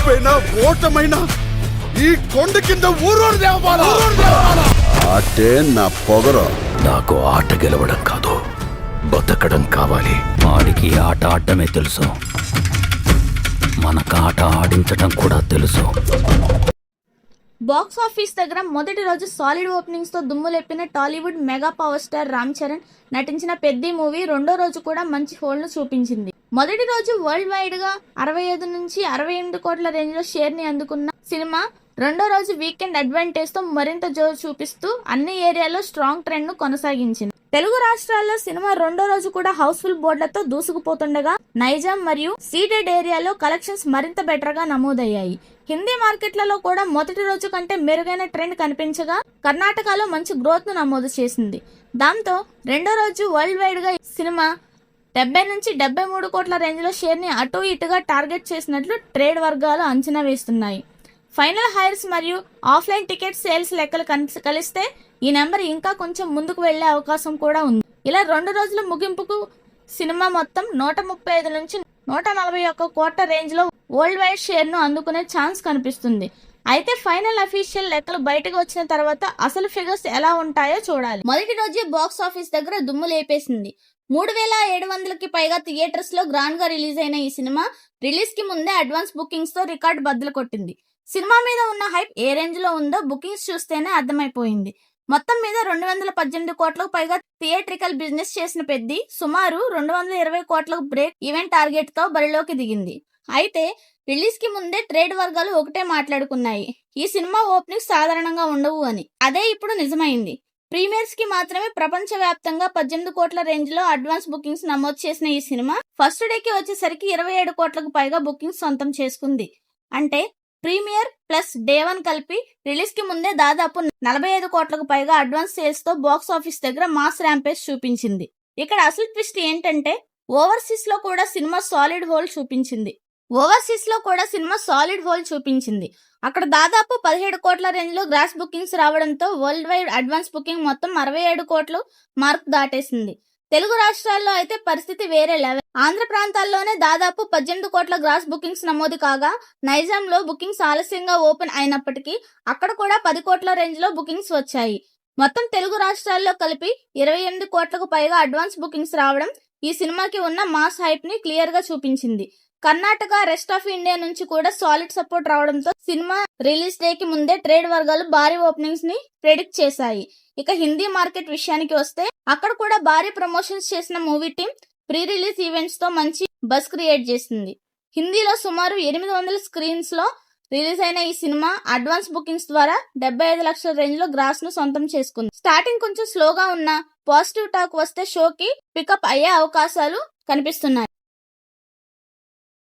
గెలుపైనా ఓటమైనా ఈ కొండ కింద ఊరూరు దేవాలా. ఆటే నా పొగరు. నాకు ఆట గెలవడం కాదు, బతకడం కావాలి. ఆడికి ఆట ఆడటమే తెలుసు, మనకు ఆట ఆడించటం కూడా తెలుసు. బాక్స్ ఆఫీస్ దగ్గర మొదటి రోజు సాలిడ్ ఓపెనింగ్స్ తో దుమ్ము లేపిన Tollywood mega power star Ram Charan నటించిన పెద్ది మూవీ రెండో రోజు కూడా మంచి హోల్డ్ ను చూపించింది. మొదటి రోజు వరల్డ్ వైడ్ గా 65 నుంచి 68 కోట్ల రేంజ్ లో షేర్ ని అందుకున్న సినిమా రెండో రోజు వీకెండ్ అడ్వాంటేజ్ తో మరింత జోరు చూపిస్తూ అన్ని ఏరియాలో స్ట్రాంగ్ ట్రెండ్ ను కొనసాగించింది. తెలుగు రాష్ట్రాల్లో సినిమా రెండో రోజు కూడా హౌస్ఫుల్ బోర్డులతో దూసుకుపోతుండగా నైజాం మరియు సీడెడ్ ఏరియాలో కలెక్షన్స్ మరింత బెటర్ గా నమోదయ్యాయి. హిందీ మార్కెట్లలో కూడా మొదటి రోజు కంటే మెరుగైన ట్రెండ్ కనిపించగా కర్ణాటకలో మంచి గ్రోత్ ను నమోదు చేసింది. దాంతో రెండో రోజు వరల్డ్ వైడ్ గా సినిమా 70 నుంచి 73 కోట్ల రేంజ్ లో షేర్ ని అటు ఇటుగా టార్గెట్ చేసినట్లు ట్రేడ్ వర్గాలు అంచనా వేస్తున్నాయి. ఫైనల్ హైర్స్ మరియు ఆఫ్లైన్ టికెట్ సేల్స్ లెక్కలు కలిస్తే ఈ నెంబర్ ఇంకా కొంచెం ముందుకు వెళ్లే అవకాశం కూడా ఉంది. ఇలా 2 రోజుల ముగింపుకు సినిమా మొత్తం 135 నుంచి 141 కోట్ల రేంజ్ లో వరల్డ్ వైడ్ షేర్ ను అందుకునే ఛాన్స్ కనిపిస్తుంది. అయితే ఫైనల్ అఫీషియల్ లెక్కలు బయటకు వచ్చిన తర్వాత అసలు ఫిగర్స్ ఎలా ఉంటాయో చూడాలి. మొదటి రోజే బాక్స్ ఆఫీస్ దగ్గర దుమ్ము లేపేసింది. 3700కి పైగా థియేటర్స్ లో గ్రాండ్ గా రిలీజ్ అయిన ఈ సినిమా రిలీజ్ కి ముందే అడ్వాన్స్ బుకింగ్స్ తో రికార్డు బద్దలు కొట్టింది. సినిమా మీద ఉన్న హైప్ ఏ రేంజ్ లో ఉందో బుకింగ్స్ చూస్తేనే అర్థమైపోయింది. మొత్తం మీద 218 కోట్లకు పైగా థియేట్రికల్ బిజినెస్ చేసిన పెద్ది సుమారు 220 కోట్లకు బ్రేక్ ఈవెంట్ టార్గెట్ తో బరిలోకి దిగింది. అయితే రిలీజ్ కి ముందే ట్రేడ్ వర్గాలు ఒకటే మాట్లాడుకున్నాయి, ఈ సినిమా ఓపెనింగ్ సాధారణంగా ఉండవు అని. అదే ఇప్పుడు నిజమైంది. ప్రీమియర్స్ కి మాత్రమే ప్రపంచ వ్యాప్తంగా 18 కోట్ల రేంజ్ లో అడ్వాన్స్ బుకింగ్స్ నమోదు చేసిన ఈ సినిమా ఫస్ట్ డేకి వచ్చేసరికి 27 కోట్లకు పైగా బుకింగ్స్ సొంతం చేసుకుంది. అంటే ప్రీమియర్ ప్లస్ డే 1 కలిపి రిలీజ్ కి ముందే దాదాపు 45 కోట్లకు పైగా అడ్వాన్స్ సేల్స్ తో బాక్స్ ఆఫీస్ దగ్గర మాస్ ర్యాంపేజ్ చూపించింది. ఇక్కడ అసలు ట్విస్ట్ ఏంటంటే ఓవర్సీస్ లో కూడా సినిమా సాలిడ్ హోల్ చూపించింది. అక్కడ దాదాపు 17 కోట్ల రేంజ్ లో గ్రాస్ బుకింగ్స్ రావడంతో వరల్డ్ వైడ్ అడ్వాన్స్ బుకింగ్ మొత్తం 67 కోట్లు మార్క్ దాటేసింది. తెలుగు రాష్ట్రాల్లో అయితే పరిస్థితి వేరే లెవెల్. ఆంధ్ర ప్రాంతాల్లోనే దాదాపు 18 కోట్ల గ్రాస్ బుకింగ్స్ నమోదు కాగా నైజాంలో బుకింగ్స్ ఆలస్యంగా ఓపెన్ అయినప్పటికీ అక్కడ కూడా 10 కోట్ల రేంజ్ లో బుకింగ్స్ వచ్చాయి. మొత్తం తెలుగు రాష్ట్రాల్లో కలిపి 28 కోట్లకు పైగా అడ్వాన్స్ బుకింగ్స్ రావడం ఈ సినిమాకి ఉన్న మాస్ హైప్ ని క్లియర్ గా చూపించింది. కర్ణాటక, రెస్ట్ ఆఫ్ ఇండియా నుంచి కూడా సాలిడ్ సపోర్ట్ రావడంతో సినిమా రిలీజ్ డే కి ముందే ట్రేడ్ వర్గాలు భారీ ఓపెనింగ్స్ ని ప్రెడిక్ట్ చేశాయి. ఇక హిందీ మార్కెట్ విషయానికి వస్తే అక్కడ కూడా భారీ ప్రమోషన్స్ చేసిన movie team pre release events తో మంచి బజ్ క్రియేట్ చేసింది. హిందీలో సుమారు 800 స్క్రీన్స్ లో రిలీజ్ అయిన ఈ సినిమా అడ్వాన్స్ బుకింగ్స్ ద్వారా 75 లక్షల రేంజ్ లో గ్రాస్ ను సొంతం చేసుకుంది. స్టార్టింగ్ కొంచెం స్లోగా ఉన్న పాజిటివ్ టాక్ వస్తే షోకి పికప్ అయ్యే అవకాశాలు కనిపిస్తున్నాయి.